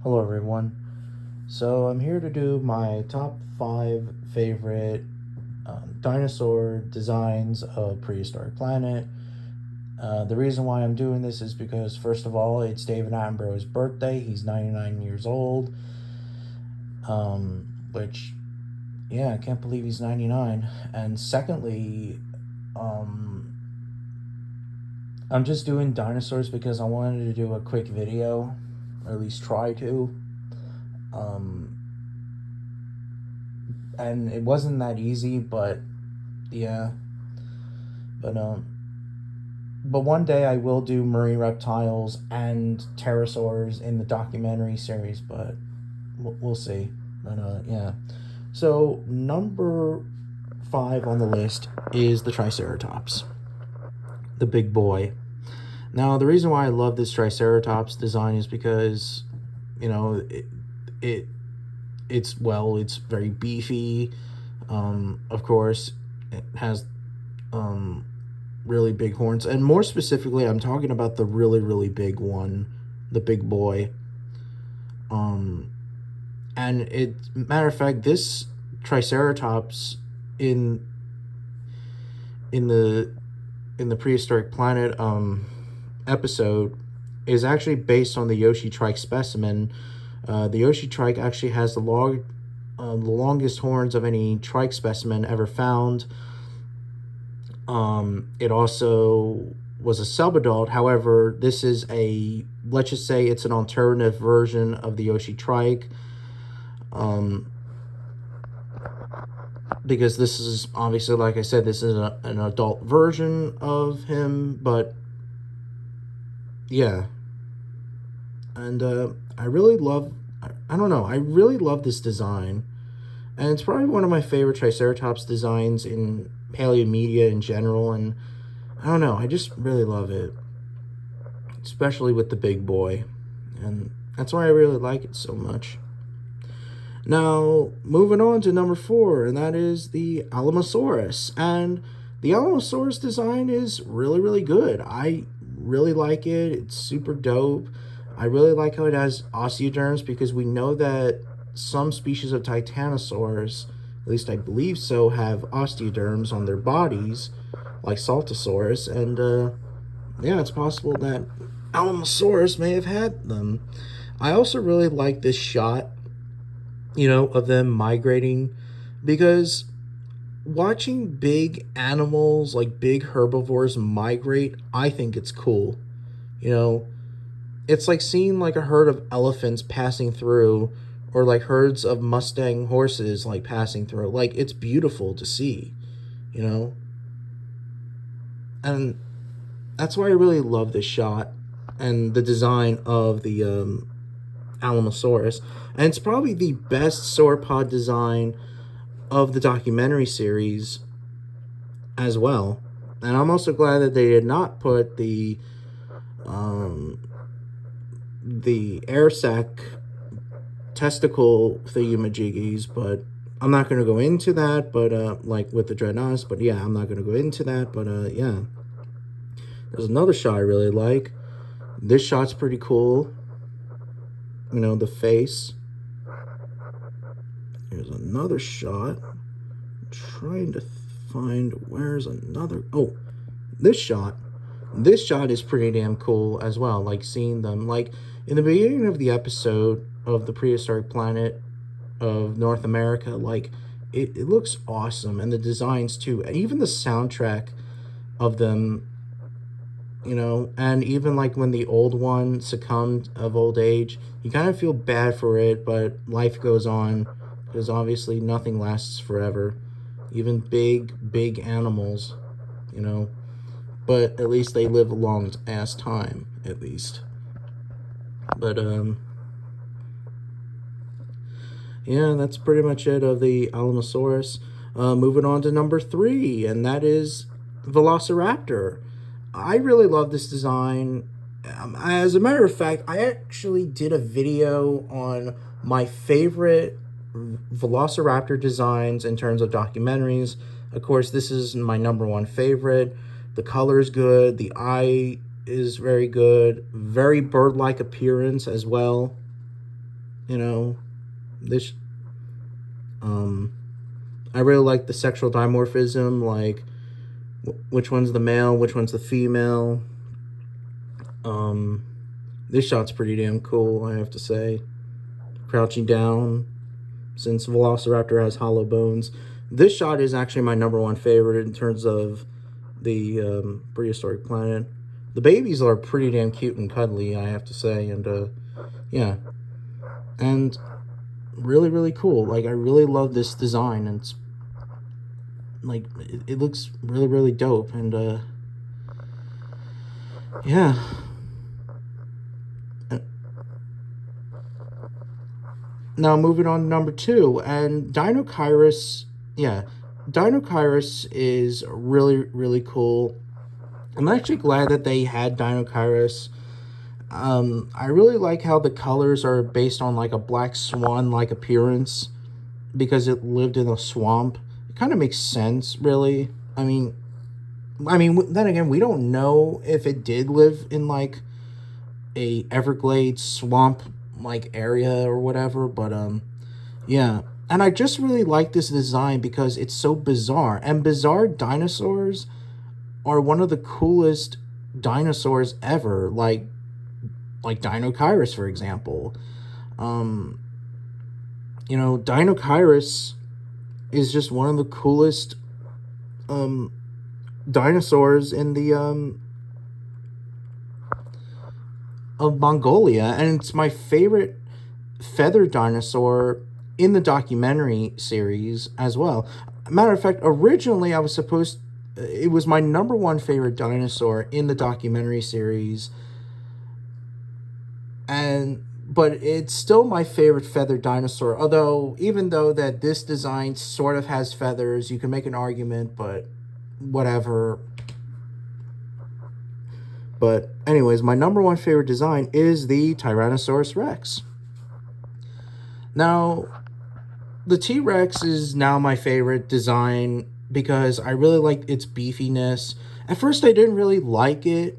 Hello, everyone. So, I'm here to do my top 5 favorite dinosaur designs of Prehistoric Planet. The reason why I'm doing this is because, first of all, it's David Attenborough's birthday. He's 99 years old. Which, yeah, I can't believe he's 99. And secondly, um, I'm just doing dinosaurs because I wanted to do a quick video, or at least try to. Um, and it wasn't that easy, but yeah. But but one day I will do marine reptiles and pterosaurs in the documentary series, but we'll see. But yeah. So number 5 on the list is the Triceratops, the big boy. Now the reason why I love this Triceratops design is because, you know, it it's very beefy. Of course, it has really big horns, and more specifically, I'm talking about the really big one, the big boy. Um, and it matter of fact, this Triceratops in in the in the prehistoric planet episode is actually based on the Yoshi trike specimen. The Yoshi trike actually has the longest horns of any trike specimen ever found. It also was a subadult. However, this is let's just say it's an alternative version of the Yoshi trike. Because this is obviously, like I said, this is an adult version of him, but yeah. And I really love, I don't know, I really love this design. And it's probably one of my favorite Triceratops designs in paleomedia in general. And I don't know, I just really love it. Especially with the big boy. And that's why I really like it so much. Now, moving on to number 4, and that is the Alamosaurus. And the Alamosaurus design is really good. I really like it. It's super dope. I really like how it has osteoderms, because we know that some species of titanosaurs, at least I believe so, have osteoderms on their bodies, like Saltosaurus. And yeah, it's possible that Alamosaurus may have had them. I also really like this shot, of them migrating, because watching big animals, like big herbivores, migrate, I think it's cool. It's like seeing like a herd of elephants passing through, or like herds of Mustang horses like passing through. Like, it's beautiful to see, you know? And that's why I really love this shot and the design of the Alamosaurus. And it's probably the best sauropod design of the documentary series as well. And I'm also glad that they did not put the air sac testicle thingamajiggies, but I'm not going to go into that, but like with the Dreadnoughts, but yeah, I'm not going to go into that, but yeah. There's another shot I really like. This shot's pretty cool. The face. Here's another shot. I'm trying to find where's another. Oh, this shot. This shot is pretty damn cool as well. Like, seeing them, like in the beginning of the episode of the Prehistoric Planet of North America, like it looks awesome, and the designs too, and even the soundtrack of them. And even like when the old one succumbed of old age, you kind of feel bad for it, but life goes on, because obviously nothing lasts forever, even big animals, but at least they live a long ass time, at least. But yeah, that's pretty much it of the Alamosaurus. Moving on to number 3, and that is Velociraptor. I really love this design. As a matter of fact, I actually did a video on my favorite Velociraptor designs in terms of documentaries. Of course, this is my number 1 favorite. The color is good. The eye is very good. Very bird-like appearance as well. You know, this um I really like the sexual dimorphism, like which one's the male, which one's the female. Um, this shot's pretty damn cool, I have to say. Crouching down, since Velociraptor has hollow bones. This shot is actually my number one favorite in terms of the prehistoric planet. The babies are pretty damn cute and cuddly, I have to say, and yeah, and really really cool. Like I really love this design, and it's like it looks really really dope, and yeah. Now moving on to number two, and Dinochirus, yeah, Dinochirus is really really cool. I'm actually glad that they had Dinochirus. I really like how the colors are based on like a black swan like appearance because it lived in a swamp. It kind of makes sense, really. Then again, we don't know if it did live in like a Everglades swamp like area or whatever, but yeah. And I just really like this design because it's so bizarre. And bizarre dinosaurs are one of the coolest dinosaurs ever, like Dinochirus, for example. Um, Dinochirus is just one of the coolest um dinosaurs in the of Mongolia, and it's my favorite feather dinosaur in the documentary series as well. Matter of fact, originally I was supposed it was my number one favorite dinosaur in the documentary series, and but it's still my favorite feathered dinosaur. Although, even though that this design sort of has feathers, you can make an argument, but whatever. But anyways, my number one favorite design is the Tyrannosaurus Rex. Now, the T-Rex is now my favorite design because I really like its beefiness. At first I didn't really like it,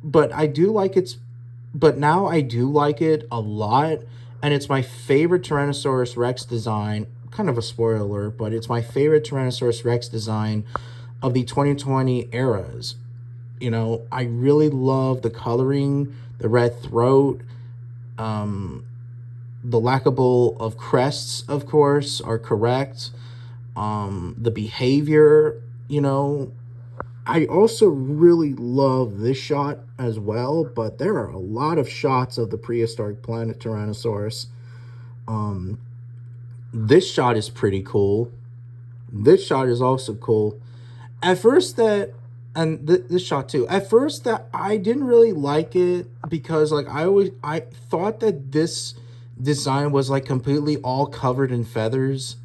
but now I do like it a lot, and it's my favorite Tyrannosaurus Rex design. Kind of a spoiler, but it's my favorite Tyrannosaurus Rex design of the 2020 eras. I really love the coloring, the red throat, the lackable of crests, of course, are correct. The behavior, I also really love this shot as well, but there are a lot of shots of the prehistoric planet Tyrannosaurus. This shot is pretty cool. This shot is also cool. At first this shot too. At first that I didn't really like it because like I thought that this design was like completely all covered in feathers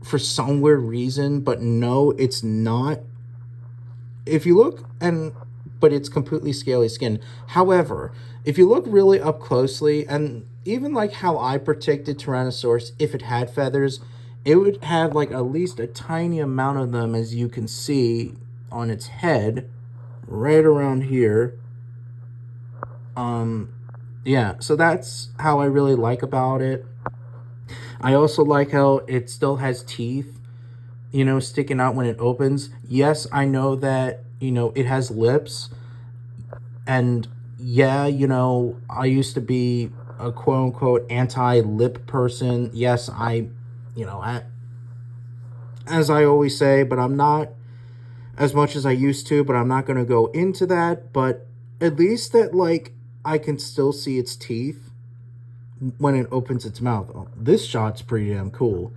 for some weird reason, but no, it's not. If you look but it's completely scaly skin. However, if you look really up closely, and even like how I predicted Tyrannosaurus, if it had feathers, it would have like at least a tiny amount of them, as you can see on its head, right around here. Yeah, so that's how I really like about it. I also like how it still has teeth, sticking out when it opens. Yes, I know that, it has lips. And yeah, I used to be a quote unquote anti-lip person. Yes, as I always say, but I'm not as much as I used to, but I'm not going to go into that. But at least that, like, I can still see its teeth when it opens its mouth. Oh, this shot's pretty damn cool.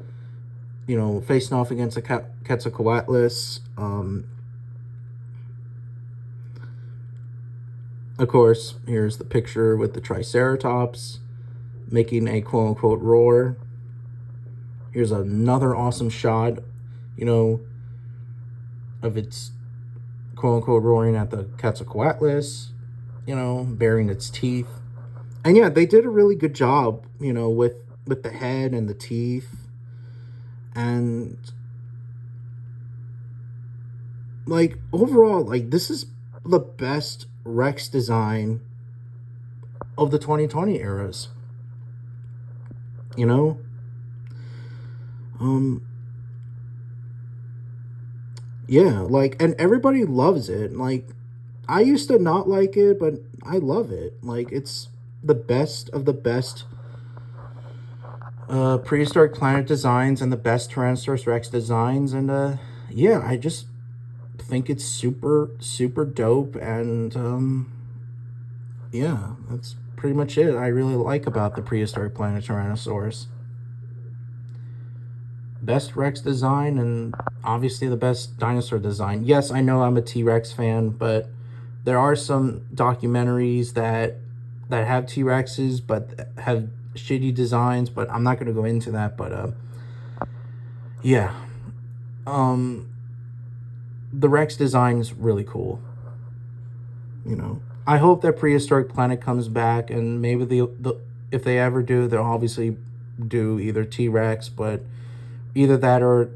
Facing off against a Quetzalcoatlus. Of course, here's the picture with the Triceratops making a quote-unquote roar. Here's another awesome shot, of its quote-unquote roaring at the Quetzalcoatlus, baring its teeth. And yeah, they did a really good job, with the head and the teeth. And like overall, like this is the best Rex design of the 2020 eras. you know? Um, yeah, like, and everybody loves it. Like, I used to not like it, but I love it. Like, it's the best of the best prehistoric planet designs and the best Tyrannosaurus Rex designs. And yeah, I just think it's super, super dope. And yeah, that's pretty much it. I really like about the prehistoric planet Tyrannosaurus. Best Rex design and obviously the best dinosaur design. Yes, I know I'm a T-Rex fan, but there are some documentaries that have T-Rexes but have shitty designs, but I'm not going to go into that. But yeah, um the Rex design is really cool. You know, I hope that Prehistoric Planet comes back, and maybe the if they ever do, they'll obviously do either T-Rex, but either that or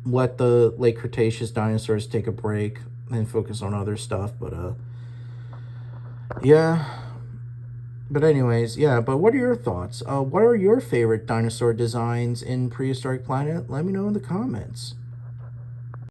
let the late Cretaceous dinosaurs take a break and focus on other stuff. But yeah. But anyways, yeah. But what are your thoughts? What are your favorite dinosaur designs in Prehistoric Planet? Let me know in the comments.